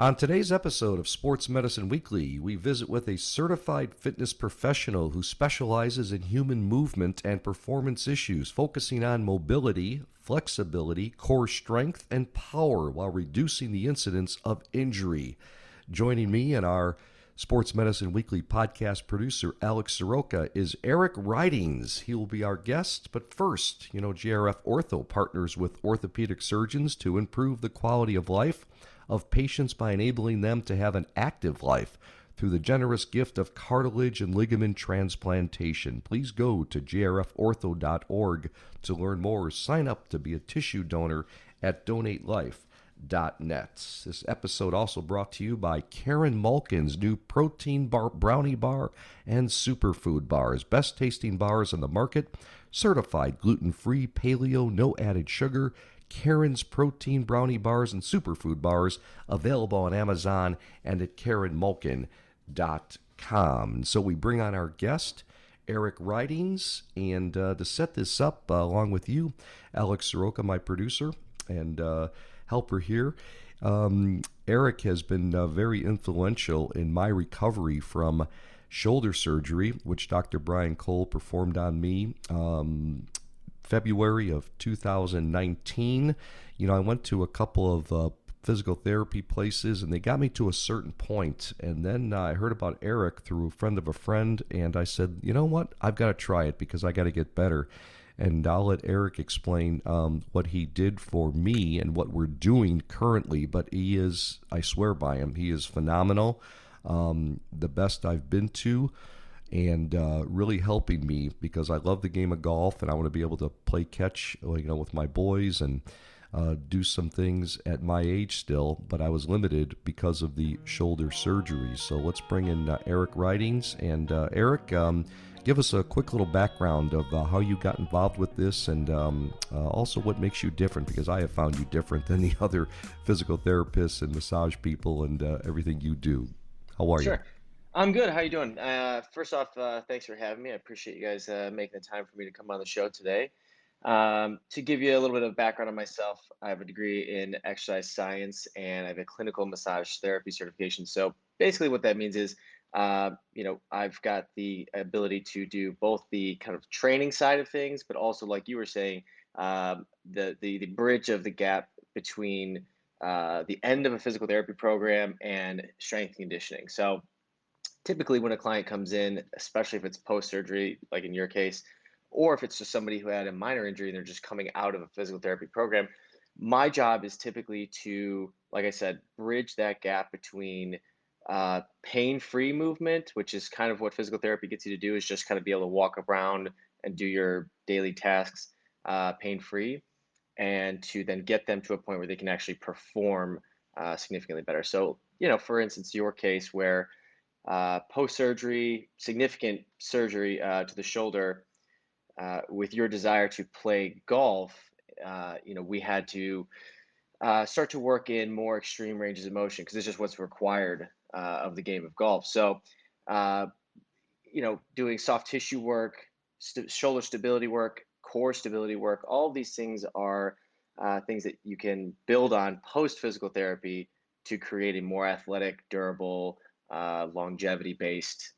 On today's episode of Sports Medicine Weekly, we visit with a certified fitness professional who specializes in human movement and performance issues, focusing on mobility, flexibility, core strength, and power while reducing the incidence of injury. Joining me and our Sports Medicine Weekly podcast producer, Alex Soroka, is Eric Ridings. He will be our guest, but first, GRF Ortho partners with orthopedic surgeons to improve the quality of life of patients by enabling them to have an active life through the generous gift of cartilage and ligament transplantation. Please go to grfortho.org to learn more. Sign up to be a tissue donor at donatelife.net. This episode also brought to you by Karen Malkin's new protein bar, brownie bar and superfood bars. Best tasting bars on the market, certified gluten-free, paleo, no added sugar. Karen's protein brownie bars and superfood bars available on Amazon and at KarenMalkin.com. So we bring on our guest, Eric Ridings, and to set this up along with you, Alex Soroka, my producer and helper here. Eric has been very influential in my recovery from shoulder surgery, which Dr. Brian Cole performed on me February of 2019. I went to a couple of physical therapy places, and they got me to a certain point. And then I heard about Eric through a friend of a friend, and I said, you know what? I've got to try it because I got to get better. And I'll let Eric explain what he did for me and what we're doing currently. But he is, I swear by him, he is phenomenal, the best I've been to, and really helping me because I love the game of golf and I want to be able to play catch, with my boys and do some things at my age still, but I was limited because of the shoulder surgery. So let's bring in Eric Ridings. And Eric, give us a quick little background of how you got involved with this and also what makes you different, because I have found you different than the other physical therapists and massage people and everything you do. How are you? Sure. I'm good. How you doing? First off, thanks for having me. I appreciate you guys making the time for me to come on the show today. To give you a little bit of background on myself, I have a degree in exercise science and I have a clinical massage therapy certification. So basically what that means is, I've got the ability to do both the kind of training side of things, but also, like you were saying, the bridge of the gap between the end of a physical therapy program and strength conditioning. So typically when a client comes in, especially if it's post-surgery, like in your case, or if it's just somebody who had a minor injury and they're just coming out of a physical therapy program, my job is typically to, like I said, bridge that gap between pain-free movement, which is kind of what physical therapy gets you to do, is just kind of be able to walk around and do your daily tasks pain-free, and to then get them to a point where they can actually perform significantly better. So, for instance, your case where post-surgery, significant surgery to the shoulder, with your desire to play golf, we had to start to work in more extreme ranges of motion because it's just what's required of the game of golf. So, uh, doing soft tissue work, shoulder stability work, core stability work, all of these things are things that you can build on post physical therapy to create a more athletic, durable, longevity based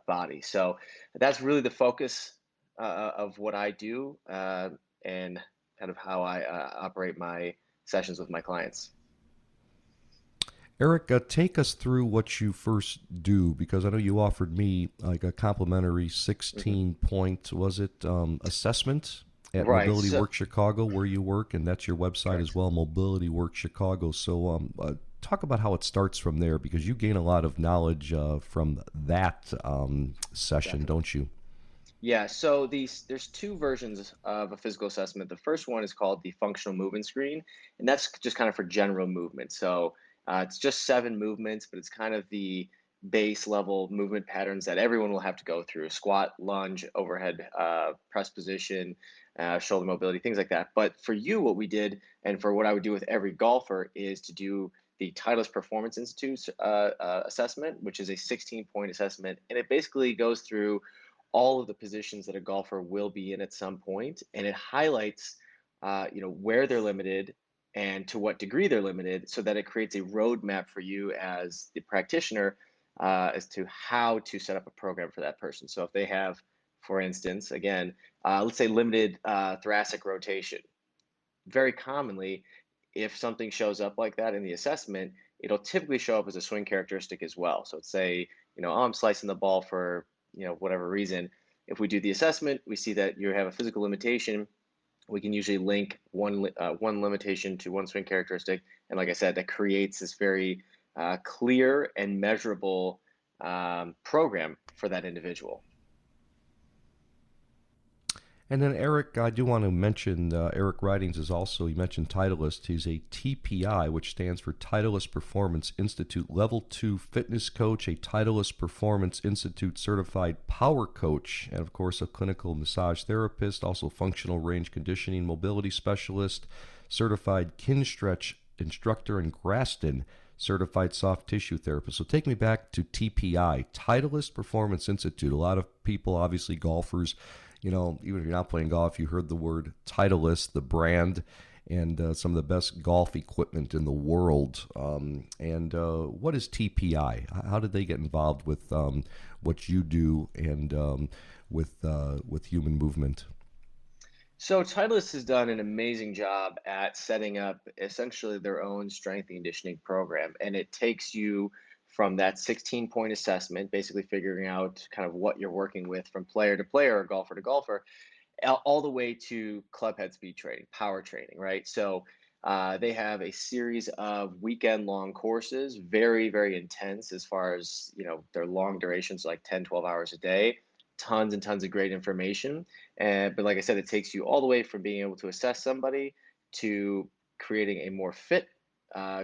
body. So that's really the focus of what I do, and kind of how I operate my sessions with my clients. Eric, take us through what you first do, because I know you offered me like a complimentary Mhm. 16-point, was it, assessment at Right. Mobility So, Work Chicago, where you work, and that's your website as correct. well, Mobility Work Chicago. So talk about how it starts from there, because you gain a lot of knowledge from that session, Definitely. don't you? Yeah, so there's two versions of a physical assessment. The first one is called the functional movement screen, and that's just kind of for general movement. So it's just 7 movements, but it's kind of the base level movement patterns that everyone will have to go through: squat, lunge, overhead press position, shoulder mobility, things like that. But for you, what we did, and for what I would do with every golfer, is to do the Titleist Performance Institute assessment, which is a 16-point assessment, and it basically goes through all of the positions that a golfer will be in at some point, and it highlights, where they're limited, and to what degree they're limited, so that it creates a roadmap for you as the practitioner, as to how to set up a program for that person. So if they have, for instance, again, let's say limited thoracic rotation, very commonly, if something shows up like that in the assessment, it'll typically show up as a swing characteristic as well. So let's say, oh, I'm slicing the ball for, whatever reason. If we do the assessment, we see that you have a physical limitation. We can usually link one limitation to one swing characteristic. And like I said, that creates this very clear and measurable program for that individual. And then Eric, I do want to mention Eric Ridings is also, you mentioned Titleist. He's a TPI, which stands for Titleist Performance Institute Level 2 Fitness Coach, a Titleist Performance Institute Certified Power Coach, and of course a clinical massage therapist, also functional range conditioning mobility specialist, certified Kinstretch instructor, and Graston certified soft tissue therapist. So take me back to TPI, Titleist Performance Institute. A lot of people, obviously golfers, even if you're not playing golf, you heard the word Titleist, the brand, and some of the best golf equipment in the world. And what is TPI? How did they get involved with what you do and with human movement? So Titleist has done an amazing job at setting up essentially their own strength and conditioning program, and it takes you from that 16-point assessment, basically figuring out kind of what you're working with from player to player or golfer to golfer, all the way to club head speed training, power training, right? So they have a series of weekend long courses, very, very intense as far as, their long durations, like 10, 12 hours a day, tons and tons of great information. But like I said, it takes you all the way from being able to assess somebody to creating a more fit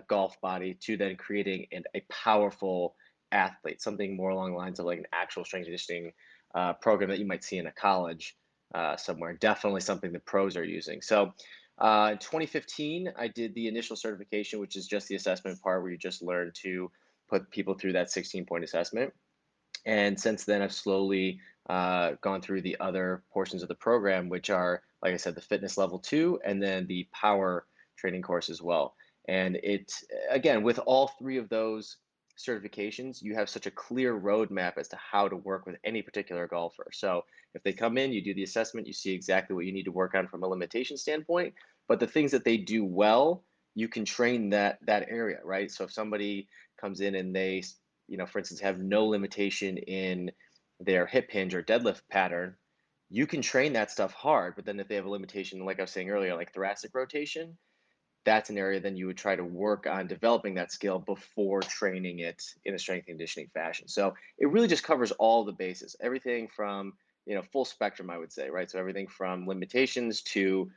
golf body to then creating a powerful athlete, something more along the lines of like an actual strength conditioning program that you might see in a college somewhere. Definitely something the pros are using. So in 2015, I did the initial certification, which is just the assessment part where you just learn to put people through that 16-point assessment. And since then, I've slowly gone through the other portions of the program, which are, like I said, the fitness level 2 and then the power training course as well. And again, with all three of those certifications, you have such a clear roadmap as to how to work with any particular golfer. So if they come in, you do the assessment, you see exactly what you need to work on from a limitation standpoint. But the things that they do well, you can train that area, right? So if somebody comes in and they, for instance, have no limitation in their hip hinge or deadlift pattern, you can train that stuff hard. But then if they have a limitation, like I was saying earlier, like thoracic rotation, that's an area then you would try to work on developing that skill before training it in a strength conditioning fashion. So it really just covers all the bases, everything from, full spectrum, I would say, right? So everything from limitations to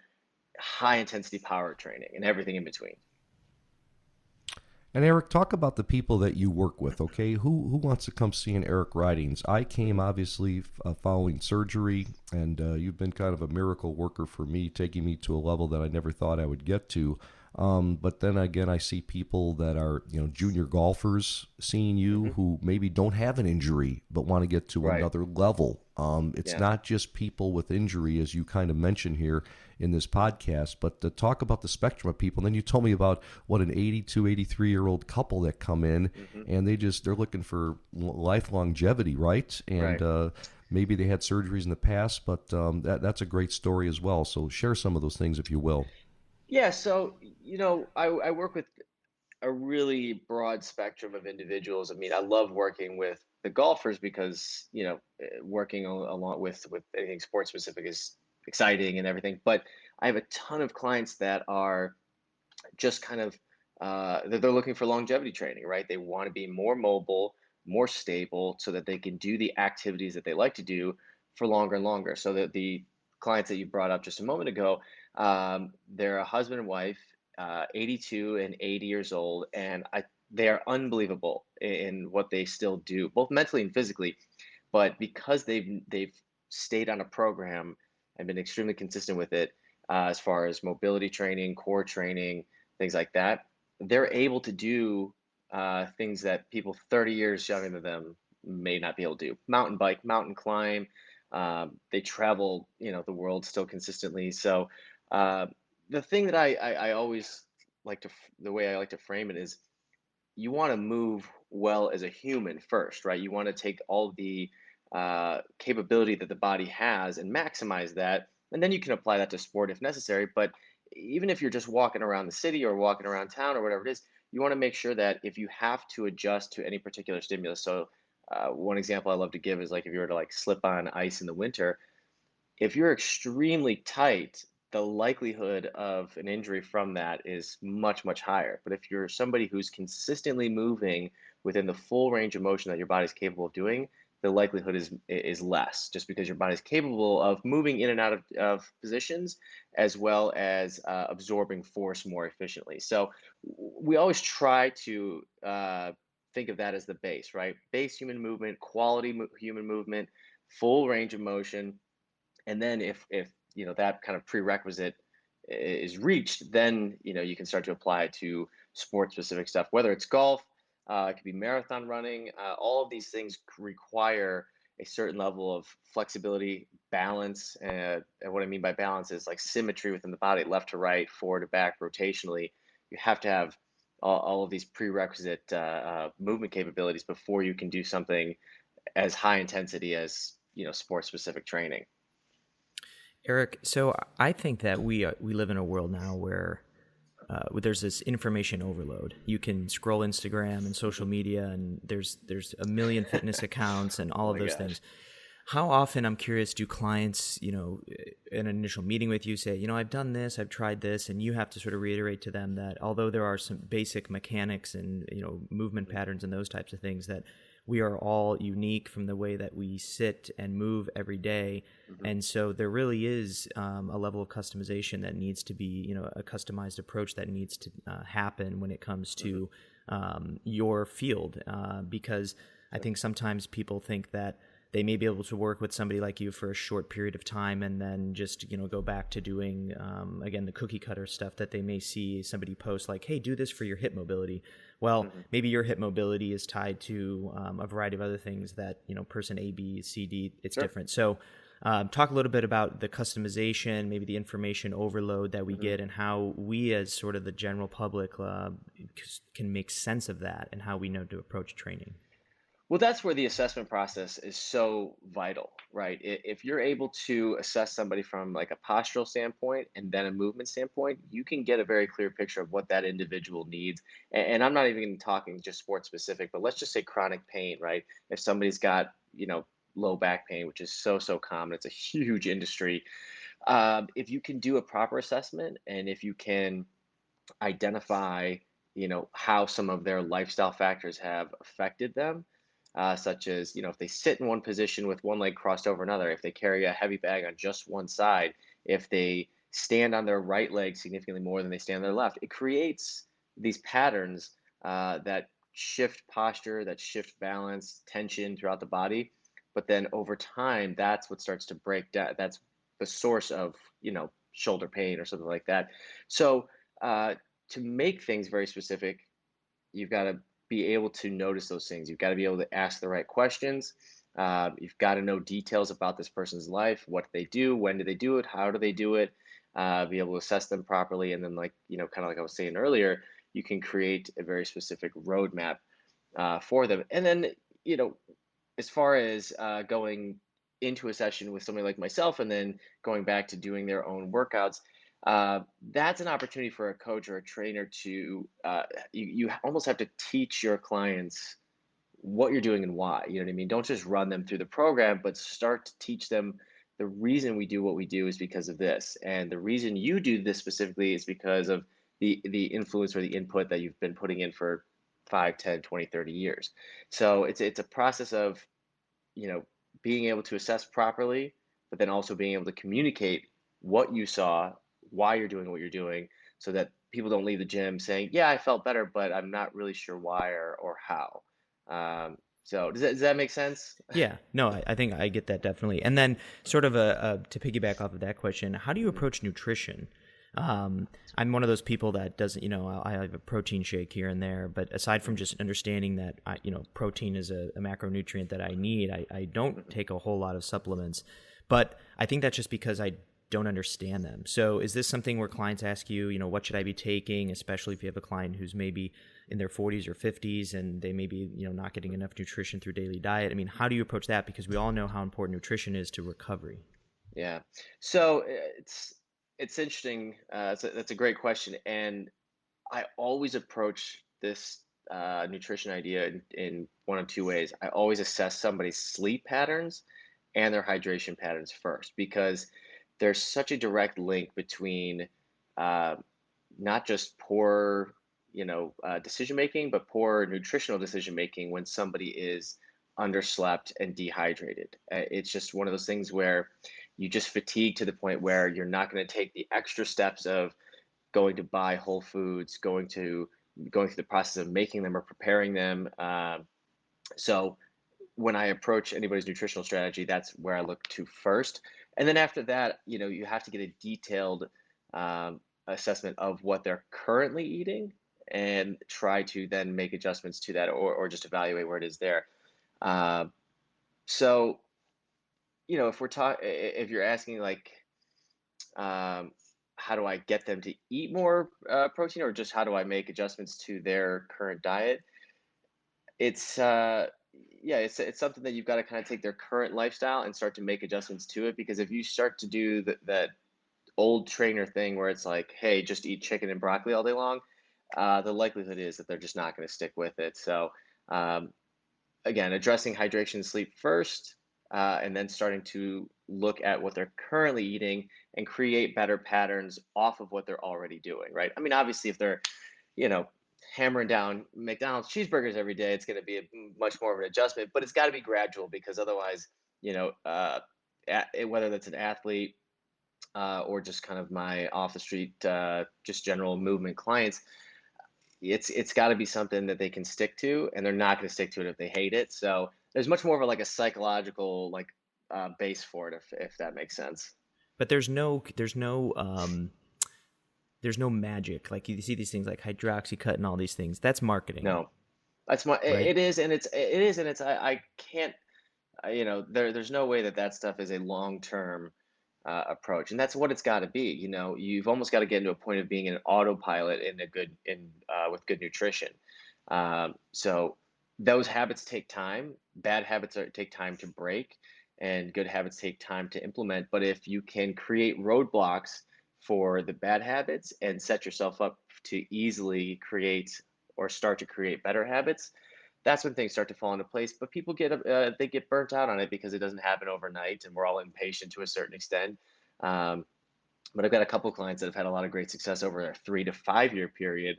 high intensity power training and everything in between. And Eric, talk about the people that you work with. Okay, who wants to come see an Eric Ridings? I came obviously following surgery, and you've been kind of a miracle worker for me, taking me to a level that I never thought I would get to. But then again, I see people that are junior golfers seeing you Hmm. who maybe don't have an injury but want to get to Right. another level. It's Yeah. not just people with injury, as you kind of mentioned here in this podcast, but to talk about the spectrum of people. And then you told me about what an 82, 83-year-old couple that come in Hmm. and they're looking for life longevity, right? And Right. maybe they had surgeries in the past, but that's a great story as well. So share some of those things if you will. Yeah. So, I work with a really broad spectrum of individuals. I mean, I love working with the golfers because, working along with anything sports specific is exciting and everything. But I have a ton of clients that are just kind of they're looking for longevity training, right? They want to be more mobile, more stable, so that they can do the activities that they like to do for longer and longer. So that the clients that you brought up just a moment ago, they're a husband and wife, 82 and 80 years old, and they are unbelievable in what they still do, both mentally and physically. But because they've stayed on a program and been extremely consistent with it, as far as mobility training, core training, things like that, they're able to do things that people 30 years younger than them may not be able to do. Mountain bike, mountain climb. They travel, the world still consistently. So uh, the thing that I always the way I like to frame it is you want to move well as a human first, right? You want to take all the capability that the body has and maximize that, and then you can apply that to sport if necessary. But even if you're just walking around the city or walking around town or whatever it is, you want to make sure that if you have to adjust to any particular stimulus. So, one example I love to give is like if you were to like slip on ice in the winter, if you're extremely tight, the likelihood of an injury from that is much, much higher. But if you're somebody who's consistently moving within the full range of motion that your body's capable of doing, the likelihood is less, just because your body's capable of moving in and out of positions, as well as absorbing force more efficiently. So we always try to think of that as the base, right? Base human movement, quality human movement, full range of motion, and then if that kind of prerequisite is reached, then you can start to apply it to sport specific stuff, whether it's golf, it could be marathon running. All of these things require a certain level of flexibility, balance, and what I mean by balance is like symmetry within the body, left to right, forward to back, rotationally. You have to have all of these prerequisite movement capabilities before you can do something as high intensity as sport specific training. Eric, so I think that we live in a world now where there's this information overload. You can scroll Instagram and social media, and there's a million fitness accounts and all Oh of my those gosh. things. How often, I'm curious, do clients, in an initial meeting with you say, I've done this, I've tried this, and you have to sort of reiterate to them that although there are some basic mechanics and, movement patterns and those types of things, that we are all unique from the way that we sit and move every day. Mhm. And so there really is a level of customization that needs to be, a customized approach that needs to happen when it comes Mhm. to your field. Because I think sometimes people think that they may be able to work with somebody like you for a short period of time and then just go back to doing again the cookie cutter stuff that they may see somebody post, like, hey, do this for your hip mobility. Well, Mhm. maybe your hip mobility is tied to a variety of other things that person A, B, C, D, it's Sure. different. So talk a little bit about the customization, maybe the information overload that we Mhm. get, and how we as sort of the general public can make sense of that, and how we know to approach training. Well, that's where the assessment process is so vital, right? If you're able to assess somebody from like a postural standpoint and then a movement standpoint, you can get a very clear picture of what that individual needs. And I'm not even talking just sports specific, but let's just say chronic pain, right? If somebody's got, low back pain, which is so common, it's a huge industry. If you can do a proper assessment and if you can identify, how some of their lifestyle factors have affected them, such as, if they sit in one position with one leg crossed over another, if they carry a heavy bag on just one side, if they stand on their right leg significantly more than they stand on their left, it creates these patterns that shift posture, that shift balance, tension throughout the body. But then over time, that's what starts to break down. That's the source of, shoulder pain or something like that. So, uh, to make things very specific, you've got to be able to notice those things. You've got to be able to ask the right questions. You've got to know details about this person's life, what they do, when do they do it, how do they do it, be able to assess them properly. And then, like, kind of like I was saying earlier, you can create a very specific roadmap for them. And then, you know, as far as going into a session with somebody like myself and then going back to doing their own workouts, that's an opportunity for a coach or a trainer to you almost have to teach your clients what you're doing and why. You know what I mean? Don't just run them through the program, but start to teach them the reason we do what we do is because of this. And the reason you do this specifically is because of the influence or the input that you've been putting in for 5, 10, 20, 30 years. So it's a process of, you know, being able to assess properly, but then also being able to communicate what you saw, why you're doing what you're doing, so that people don't leave the gym saying, "Yeah, I felt better, but I'm not really sure why or how." So does that make sense? Yeah, no, I think I get that definitely. And then, sort of to piggyback off of that question, how do you Mhm. approach nutrition? I'm one of those people that doesn't, I have a protein shake here and there, but aside from Mhm. just understanding that, protein is a macronutrient that I need, I don't Mhm. take a whole lot of supplements. But I think that's just because I don't understand them. So is this something where clients ask you, what should I be taking, especially if you have a client who's maybe in their 40s or 50s and they may be, not getting enough nutrition through daily diet? I mean, how do you approach that? Because we all know how important nutrition is to recovery. Yeah. So it's interesting. That's a great question, and I always approach this nutrition idea in one of two ways. I always assess somebody's sleep patterns and their hydration patterns first, because there's such a direct link between uh, not just poor, decision making, but poor nutritional decision making when somebody is underslept and dehydrated. It's just one of those things where you just fatigue to the point where you're not going to take the extra steps of going to buy whole foods, going through the process of making them or preparing them. So when I approach anybody's nutritional strategy, that's where I look to first. And then after that, you have to get a detailed assessment of what they're currently eating and try to then make adjustments to that, or just evaluate where it is there. Uh, so, if you're asking like, um, how do I get them to eat more protein, or just how do I make adjustments to their current diet? It's yeah, it's something that you've got to kind of take their current lifestyle and start to make adjustments to it. Because if you start to do that old trainer thing where it's like, hey, just eat chicken and broccoli all day long, the likelihood is that they're just not going to stick with it. So um, again, addressing hydration and sleep first, and then starting to look at what they're currently eating and create better patterns off of what they're already doing, right? I mean, obviously, if they're, you know, hammering down McDonald's cheeseburgers every day, it's going to be much more of an adjustment, but it's got to be gradual, because otherwise, whether that's an athlete or just kind of my off the street, just general movement clients, it's got to be something that they can stick to, and they're not going to stick to it if they hate it. So there's much more of a psychological base for it, if that makes sense. But there's no magic. Like you see these things like hydroxycut and all these things. That's marketing, No, that's my right? it is, and it's I can't, there's no way that stuff is a long term approach, and that's what it's got to be. You've almost got to get into a point of being an autopilot with good nutrition. So those habits take time. Bad habits take time to break, and good habits take time to implement. But if you can create roadblocks for the bad habits and set yourself up to easily create or start to create better habits, that's when things start to fall into place. But people get burnt out on it because it doesn't happen overnight, and we're all impatient to a certain extent. Um, but I've got a couple clients that have had a lot of great success over a 3 to 5 year period,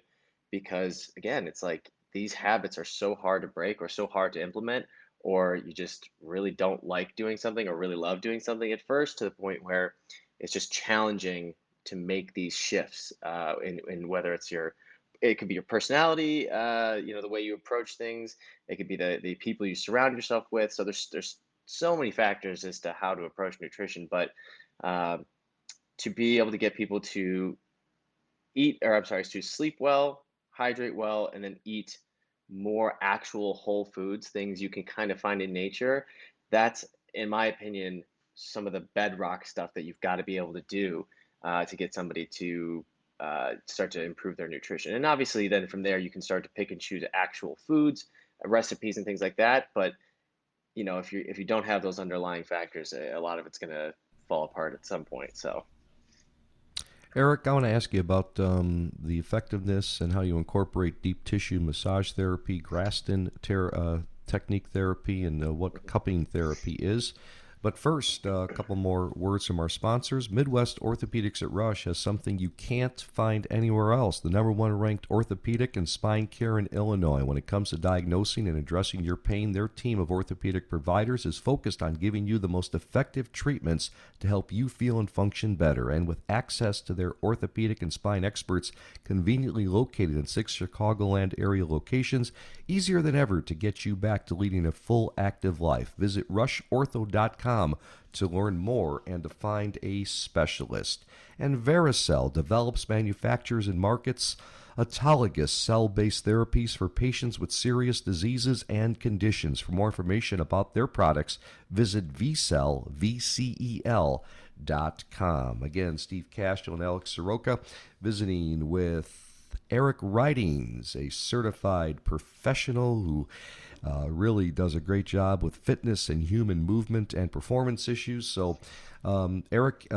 because again, it's like these habits are so hard to break or so hard to implement, or you just really don't like doing something or really love doing something at first, to the point where it's just challenging to make these shifts in whether it could be your personality, the way you approach things. It could be the people you surround yourself with. So there's so many factors as to how to approach nutrition, but uh, to be able to get people to to sleep well, hydrate well, and then eat more actual whole foods, things you can kind of find in nature. That's, in my opinion, some of the bedrock stuff that you've got to be able to do to get somebody to start to improve their nutrition. And obviously, then from there, you can start to pick and choose actual foods, recipes, and things like that. But if you don't have those underlying factors, a lot of it's going to fall apart at some point. So. Eric, I want to ask you about the effectiveness and how you incorporate deep tissue massage therapy, Graston technique therapy, and what cupping therapy is. But first, a couple more words from our sponsors. Midwest Orthopedics at Rush has something you can't find anywhere else. The #1 ranked orthopedic and spine care in Illinois. When it comes to diagnosing and addressing your pain, their team of orthopedic providers is focused on giving you the most effective treatments to help you feel and function better. And with access to their orthopedic and spine experts conveniently located in 6 Chicagoland area locations, easier than ever to get you back to leading a full active life. Visit rushortho.com to learn more and to find a specialist. And Vericel develops, manufactures, and markets autologous cell-based therapies for patients with serious diseases and conditions. For more information about their products, visit vcel.com. Again, Steve Cashel and Alex Soroka visiting with Eric Ridings, a certified professional who really does a great job with fitness and human movement and performance issues. So, Eric,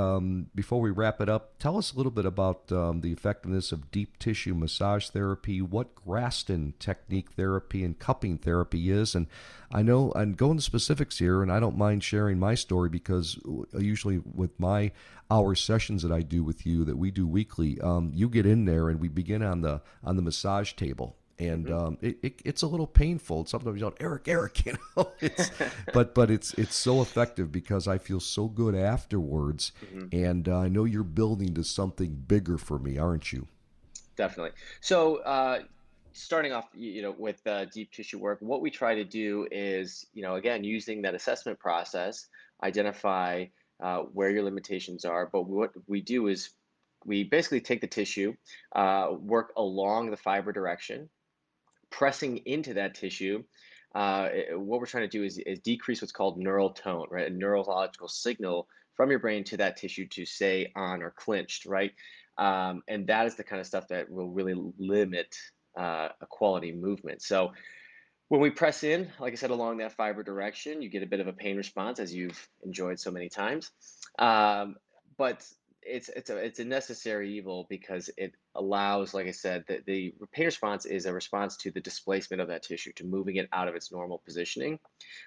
before we wrap it up, tell us a little bit about the effectiveness of deep tissue massage therapy, what Graston technique therapy and cupping therapy is. And I know I'm going to specifics here, and I don't mind sharing my story because usually with my hour sessions that I do with you that we do weekly, you get in there and we begin on the massage table. And it's a little painful. Sometimes you yell, Eric, you know. But it's so effective because I feel so good afterwards, and I know you're building to something bigger for me, aren't you? Definitely. So, starting off, with deep tissue work, what we try to do is, again, using that assessment process, identify where your limitations are. But what we do is we basically take the tissue, work along the fiber direction, pressing into that tissue. What we're trying to do is decrease what's called neural tone, right? A neurological signal from your brain to that tissue to stay on or clinched, right? And that is the kind of stuff that will really limit a quality movement. So when we press in, like I said, along that fiber direction, you get a bit of a pain response, as you've enjoyed so many times. But it's a necessary evil because it allows, like I said, the pain response is a response to the displacement of that tissue, to moving it out of its normal positioning.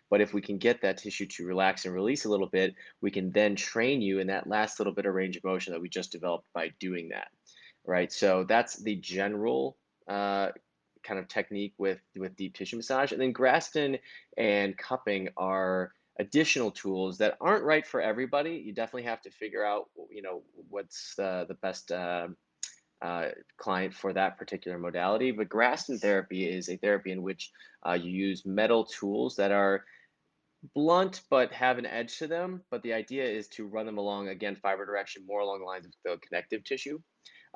But if we can get that tissue to relax and release a little bit, we can then train you in that last little bit of range of motion that we just developed by doing that, right? So that's the general kind of technique with deep tissue massage. And then Graston and cupping are additional tools that aren't right for everybody. You definitely have to figure out, what's the best client for that particular modality. But Graston therapy is a therapy in which you use metal tools that are blunt but have an edge to them. But the idea is to run them along, again, fiber direction, more along the lines of the connective tissue,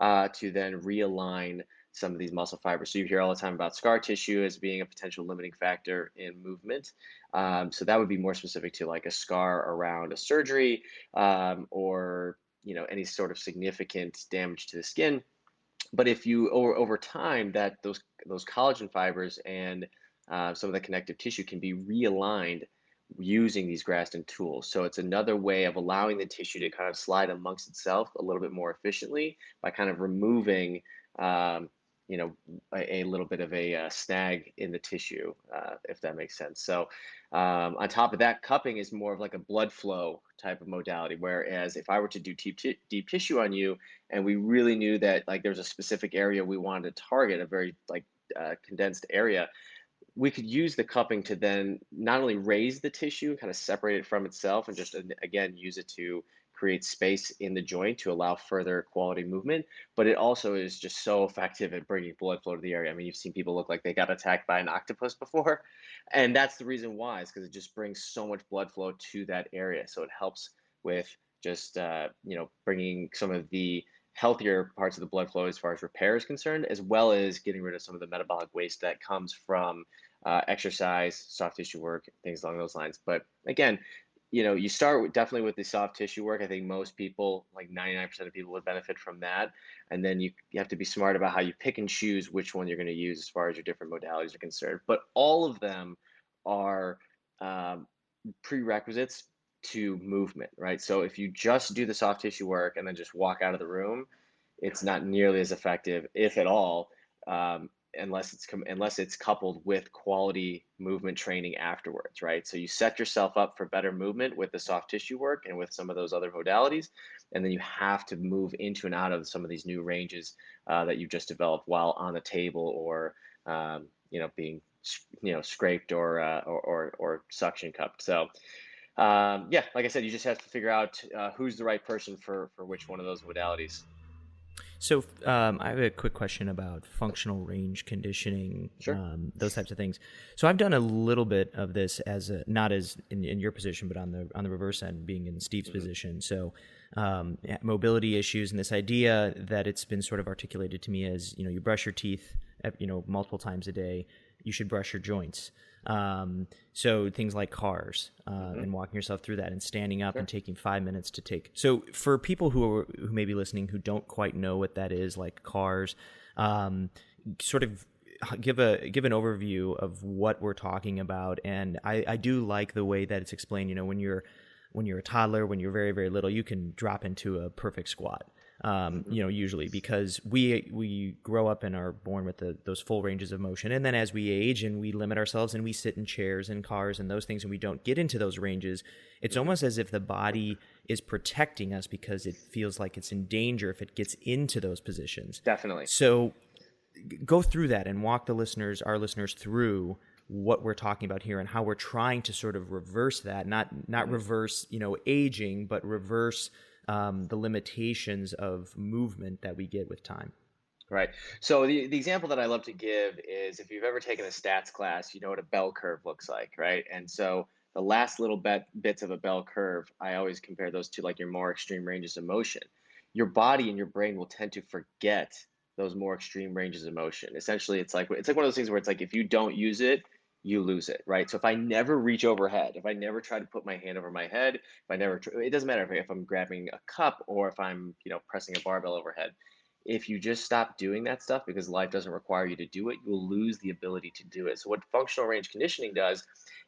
to then realign some of these muscle fibers. So you hear all the time about scar tissue as being a potential limiting factor in movement. So that would be more specific to like a scar around a surgery, or any sort of significant damage to the skin. But if you over time that those collagen fibers and some of the connective tissue can be realigned using these Graston tools. So it's another way of allowing the tissue to kind of slide amongst itself a little bit more efficiently by kind of removing, um, a little bit of a snag in the tissue, if that makes sense. So on top of that, cupping is more of like a blood flow type of modality. Whereas if I were to do deep tissue on you, and we really knew that like there's a specific area we wanted to target, a very like condensed area, we could use the cupping to then not only raise the tissue, kind of separate it from itself, and just again use it to create space in the joint to allow further quality movement. But it also is just so effective at bringing blood flow to the area. I mean, you've seen people look like they got attacked by an octopus before, and that's the reason why, is because it just brings so much blood flow to that area. So it helps with just bringing some of the healthier parts of the blood flow as far as repair is concerned, as well as getting rid of some of the metabolic waste that comes from exercise, soft tissue work, things along those lines. But again, you start definitely with the soft tissue work. I think most people, like 99% of people, would benefit from that. And then you have to be smart about how you pick and choose which one you're going to use as far as your different modalities are concerned. But all of them are um, prerequisites to movement, right? So if you just do the soft tissue work and then just walk out of the room, it's not nearly as effective, if at all, unless it's coupled with quality movement training afterwards, right? So you set yourself up for better movement with the soft tissue work and with some of those other modalities, and then you have to move into and out of some of these new ranges that you've just developed while on the table, or being scraped or suction cupped. So yeah, like I said, you just have to figure out who's the right person for which one of those modalities. So I have a quick question about functional range conditioning, Sure. those types of things. So I've done a little bit of this as not as in your position, but on the reverse end, being in Steve's position. So mobility issues, and this idea that it's been sort of articulated to me as, you brush your teeth, multiple times a day, you should brush your joints. So things like cars, and walking yourself through that and standing up Sure. and taking 5 minutes to take. So for people who may be listening who don't quite know what that is, like cars, sort of give an overview of what we're talking about. And I do like the way that it's explained. When you're a toddler, when you're very, very little, you can drop into a perfect squat. Usually because we grow up and are born with those full ranges of motion. And then as we age and we limit ourselves and we sit in chairs and cars and those things and we don't get into those ranges, it's almost as if the body is protecting us because it feels like it's in danger if it gets into those positions. Definitely. So go through that and walk our listeners through what we're talking about here and how we're trying to sort of reverse that, not reverse, aging, but reverse the limitations of movement that we get with time. Right. So the example that I love to give is if you've ever taken a stats class, you know what a bell curve looks like, right? And so the last little bits of a bell curve, I always compare those to like your more extreme ranges of motion. Your body and your brain will tend to forget those more extreme ranges of motion. Essentially, it's like one of those things where it's like if you don't use it, you lose it, right? So if I never reach overhead, if I never try to put my hand over my head, if I never, it doesn't matter if I'm grabbing a cup or if I'm, pressing a barbell overhead, if you just stop doing that stuff because life doesn't require you to do it, you'll lose the ability to do it. So what functional range conditioning does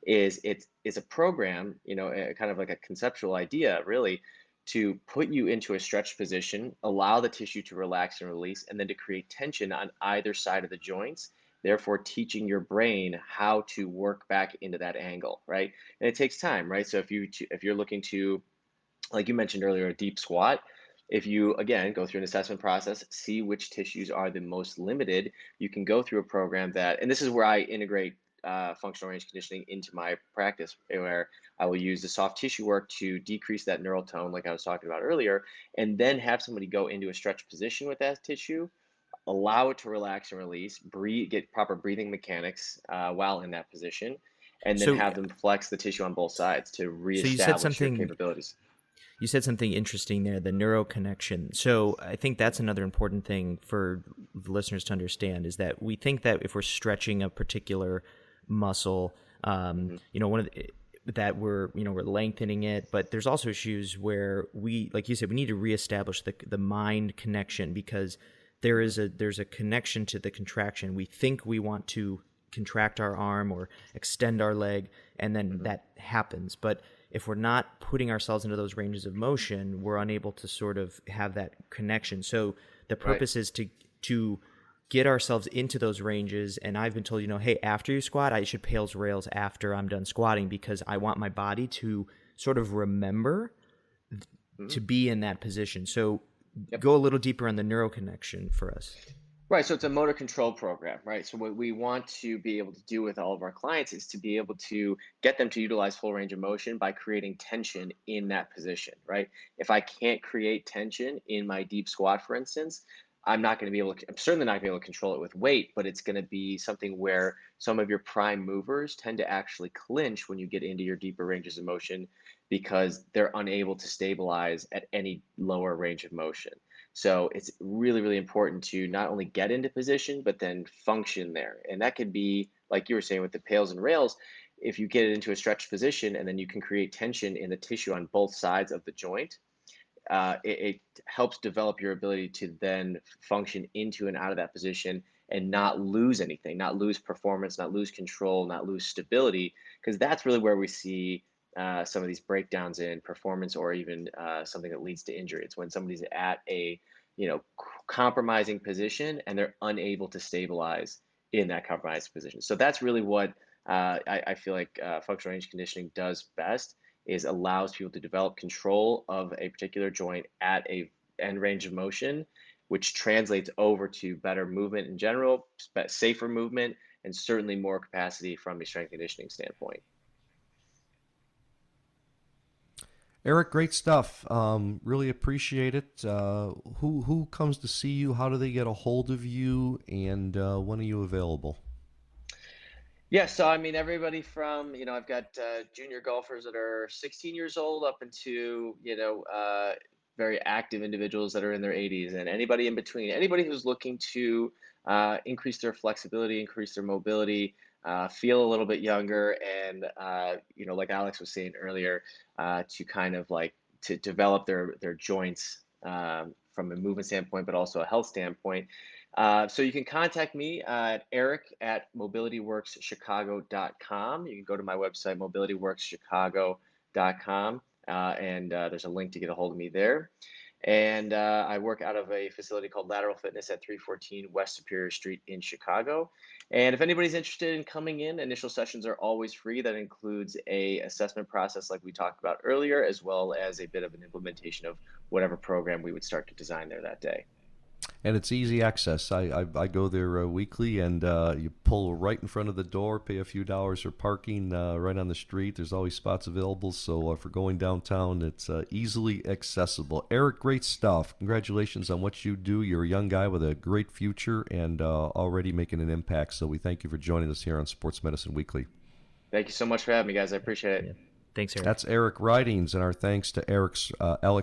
is it's a program, kind of like a conceptual idea, really, to put you into a stretched position, allow the tissue to relax and release, and then to create tension on either side of the joints, therefore teaching your brain how to work back into that angle, right? And it takes time, right? So if you're looking to, like you mentioned earlier, a deep squat, if you again go through an assessment process, see which tissues are the most limited, you can go through a program and this is where I integrate functional range conditioning into my practice, where I will use the soft tissue work to decrease that neural tone, like I was talking about earlier, and then have somebody go into a stretch position with that tissue, allow it to relax and release, breathe, get proper breathing mechanics while in that position, and then So have them flex the tissue on both sides to so you said reestablish your something capabilities. you said something interesting there, the neuro connection. So I think that's another important thing for the listeners to understand is that we think that if we're stretching a particular muscle, one of that we're lengthening it, but there's also issues where we, like you said, we need to reestablish the mind connection because there's a connection to the contraction. We think we want to contract our arm or extend our leg, and then that happens. But if we're not putting ourselves into those ranges of motion, we're unable to sort of have that connection. So the purpose is to get ourselves into those ranges. And I've been told, hey, after you squat, I should pales rails after I'm done squatting because I want my body to sort of remember to be in that position. So go a little deeper on the neuro connection for us. Right, so it's a motor control program, right? So what we want to be able to do with all of our clients is to be able to get them to utilize full range of motion by creating tension in that position, right? If I can't create tension in my deep squat, for instance, I'm certainly not going to be able to control it with weight, but it's going to be something where some of your prime movers tend to actually clinch when you get into your deeper ranges of motion because they're unable to stabilize at any lower range of motion. So it's really, really important to not only get into position, but then function there. And that could be, like you were saying with the pails and rails, if you get it into a stretched position and then you can create tension in the tissue on both sides of the joint, it helps develop your ability to then function into and out of that position and not lose anything, not lose performance, not lose control, not lose stability, because that's really where we see some of these breakdowns in performance or even something that leads to injury. It's when somebody's at a compromising position and they're unable to stabilize in that compromised position. So that's really what I feel like functional range conditioning does best, is allows people to develop control of a particular joint at a end range of motion, which translates over to better movement in general, safer movement, and certainly more capacity from a strength conditioning standpoint. Eric, great stuff. Really appreciate it. Who comes to see you? How do they get a hold of you? And when are you available? Yeah, so I mean, everybody from, I've got junior golfers that are 16 years old up into, very active individuals that are in their 80s, and anybody in between, anybody who's looking to increase their flexibility, increase their mobility, feel a little bit younger, and like Alex was saying earlier, to kind of like to develop their joints from a movement standpoint, but also a health standpoint. So you can contact me at eric@mobilityworkschicago.com. You can go to my website, mobilityworkschicago.com, and there's a link to get a hold of me there. And I work out of a facility called Lateral Fitness at 314 West Superior Street in Chicago. And if anybody's interested in coming in, initial sessions are always free. That includes a assessment process like we talked about earlier, as well as a bit of an implementation of whatever program we would start to design there that day. And it's easy access. I go there weekly, and you pull right in front of the door, pay a few dollars for parking right on the street. There's always spots available, so for going downtown, it's easily accessible. Eric, great stuff. Congratulations on what you do. You're a young guy with a great future and already making an impact, so we thank you for joining us here on Sports Medicine Weekly. Thank you so much for having me, guys. I appreciate it. Yeah. Thanks, Eric. That's Eric Ridings, and our thanks to Alex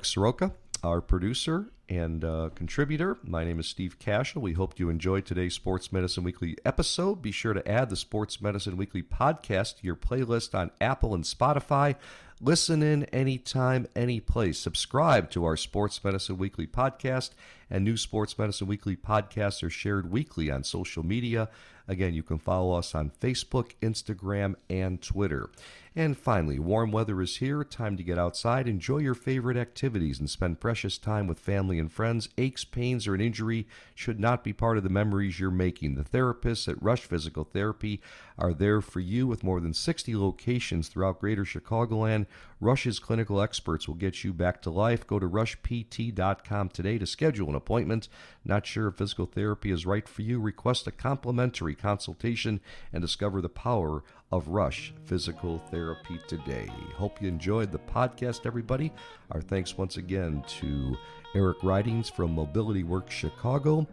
Soroka, our producer and contributor. My name is Steve Cashel. We hope you enjoyed today's Sports Medicine Weekly episode. Be sure to add the Sports Medicine Weekly podcast to your playlist on Apple and Spotify. Listen in anytime, any place. Subscribe to our Sports Medicine Weekly podcast, and new Sports Medicine Weekly podcasts are shared weekly on social media. Again, you can follow us on Facebook, Instagram, and Twitter. And finally, warm weather is here. Time to get outside, enjoy your favorite activities, and spend precious time with family and friends. Aches, pains, or an injury should not be part of the memories you're making. The therapists at Rush Physical Therapy are there for you with more than 60 locations throughout Greater Chicagoland. Rush's clinical experts will get you back to life. Go to rushpt.com today to schedule an appointment. Not sure if physical therapy is right for you? Request a complimentary consultation and discover the power of Rush Physical Therapy today. Hope you enjoyed the podcast, everybody. Our thanks once again to Eric Ridings from Mobility Works Chicago,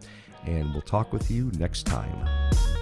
and we'll talk with you next time.